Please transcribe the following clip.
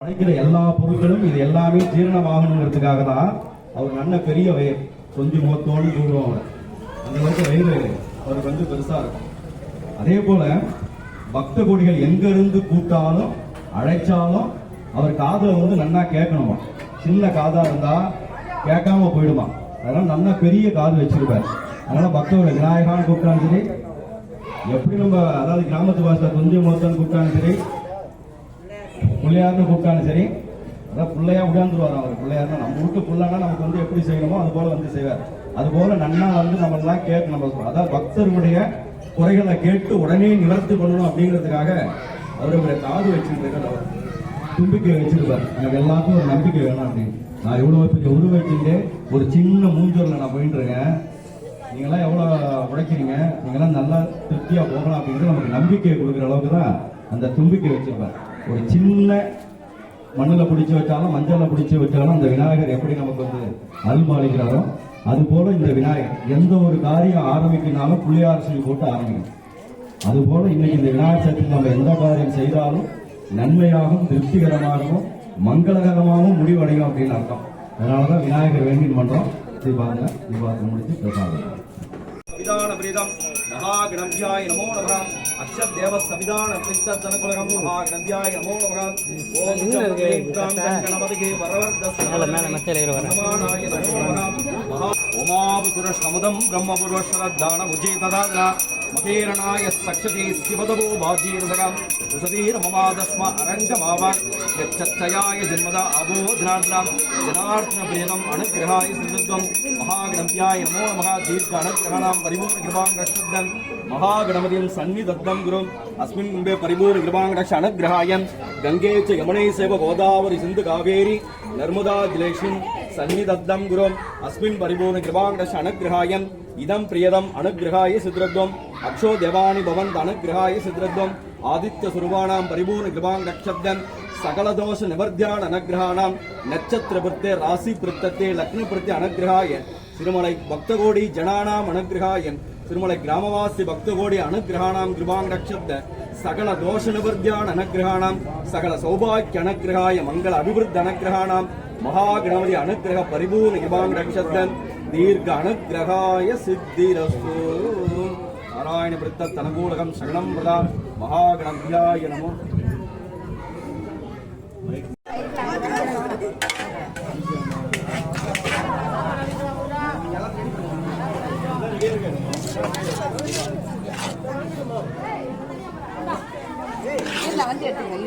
படைக்கிற எல்லா பொருட்களும் இது எல்லாமே ஜீரணமாகணுங்கிறதுக்காக தான் அவர் நல்ல பெரிய வயிறு கொஞ்சம் மொத்தோன்னு கூடுவாங்க. அந்த அளவுக்கு வயிறு அவருக்கு வந்து பெருசா இருக்கும். அதே போல பக்த கோடிகள் எங்க இருந்து கூட்டாலும் அழைச்சாலும் அவர் காதுல வந்து நல்லா கேட்கணுமா. சின்ன காதா இருந்தா கேட்காம போயிடுமா. அதனால நல்லா பெரிய காது வச்சிருப்பார். அதனால பக்தர்கள் விநாயகான்னு கூப்பிட்டாலும் சரி, எப்படி நம்ம அதாவது கிராமத்து பாஷை கொஞ்சம் மொத்தம் கூப்பிட்டாலும் சரி, பிள்ளையார்னு கூப்பிட்டாலும் சரி, அதான் பிள்ளையா உட்காந்துருவார். அவர் பிள்ளையார்னா நம்ம வீட்டு பிள்ளைனா நமக்கு வந்து எப்படி செய்யணுமோ அது போல வந்து செய்வார். அது போல நன்னா வந்து நம்ம எல்லாம் கேட்டு நம்ம அதாவது பக்தர்களுடைய குறைகளை கேட்டு உடனே நிவர்த்தி பண்ணணும் அப்படிங்கிறதுக்காக அவருடைய காது வச்சிருக்காரு. அவர் தும்பிக்கை வச்சிருப்பார். எனக்கு எல்லாத்துக்கும் ஒரு நம்பிக்கை வேணும் அப்படின்னு. நான் எவ்வளவு பெரிய உருவச்சிட்டு ஒரு சின்ன மூஞ்சூர்ல நான் போயிட்டு இருக்கேன். நீங்களாம் எவ்வளவு உடைக்கிறீங்க, நீங்களாம் நல்லா திருப்தியா போகலாம் அப்படிங்கிறது நமக்கு நம்பிக்கையை கொடுக்குற அளவுக்கு தான் அந்த தும்பிக்கை வச்சிருப்பார். ஒரு சின்ன மண்ணில் பிடிச்சி வச்சாலும் மஞ்சள்ல பிடிச்சி வச்சாலும் அந்த விநாயகர் எப்படி நமக்கு வந்து அருள்பாலிக்கிறாரோ அது போல இந்த விநாயகர் எந்த ஒரு காரியம் ஆரம்பிக்கினாலும் புள்ளியார் சொல்லி போட்டு ஆரம்பிக்கும். அது போல இன்னைக்கு இந்த விநாயகர் சதுர்த்தி நம்ம எந்த காரியம் செய்தாலும் நன்மையாகவும் திருப்திகரமாகவும் மங்களகரமாகவும் முடிவடையும் அப்படின்னு அர்த்தம். அதனாலதான் விநாயகர் வேண்டின் பண்றோம். தீபாவளி முடிச்சு பிரசாதம் महागणभ्याय नमो नमः अक्षदेव संविधान पितृजनकुलगं महागणभ्याय नमो नमः ओम गणपतिगे वरवरदस्नाय नमो नमः ओमावसुरश्रमदं ब्रह्मपूर्वश्रद्धानमुजेतदाना मकेरणाय सक्षते शिवदवो भाजीरसगं सुधीरमवादस्म अरङ्गमावाक् यच्छयाय जन्मदा अबोधनार्द्रां जनार्दनप्रियदम् अनुग्रहाय सिद्धत्वं महागणभ्याय नमो नमः दीर्घ अनुग्रहाणां परिपूर्ण कृपां रक्षद्दं महागणपतिं सन्निधत्तं गुरुम् अस्मिन् कुम्भे परिपूर्ण कृपां रक्ष अनुग्रहाय गंगे च यमुने चैव गोदावरी सिन्धु कावेरी नर्मदा जलेस्मिन् सन्निधत्तं गुरुम् अस्मिन् परिपूर्ण कृपां रक्ष अनुग्रहाय इदं प्रियदम् अनुग्रहाय सिद्धत्वम् अक्षो देवानि भवन्त अनुग्रहाय सिद्धत्वम् आदित्य स्वरूपाणां परिपूर्ण कृपां रक्षद्दं सकल दोष निवर्ध्यान अनुग्रहाणां नक्षत्र प्रत्ये राशि प्रत्यये लग्न प्रत्ये अनुग्रहाय तिरुमलै भक्तकोटि जनानां अनुग्रहाय तिरुमलै ग्रामवासी भक्तकोटि अनुग्रहाणां कृपां रक्षद्द सकल दोष निवर्ध्यान अनुग्रहाणां सकल सौभाग्य अनुग्रहाय मंगल अभिवृद्धि अनुग्रहाणां महागणपति अनुग्रह परिपूर्ण कृपां रक्षद्द दीर्घ अनुग्रहाय सिद्धिरस्तु नारायण वृत्त अनुकूलकं शरणं प्रदा महागणभ्याय नमो வந்து எடுத்துங்க.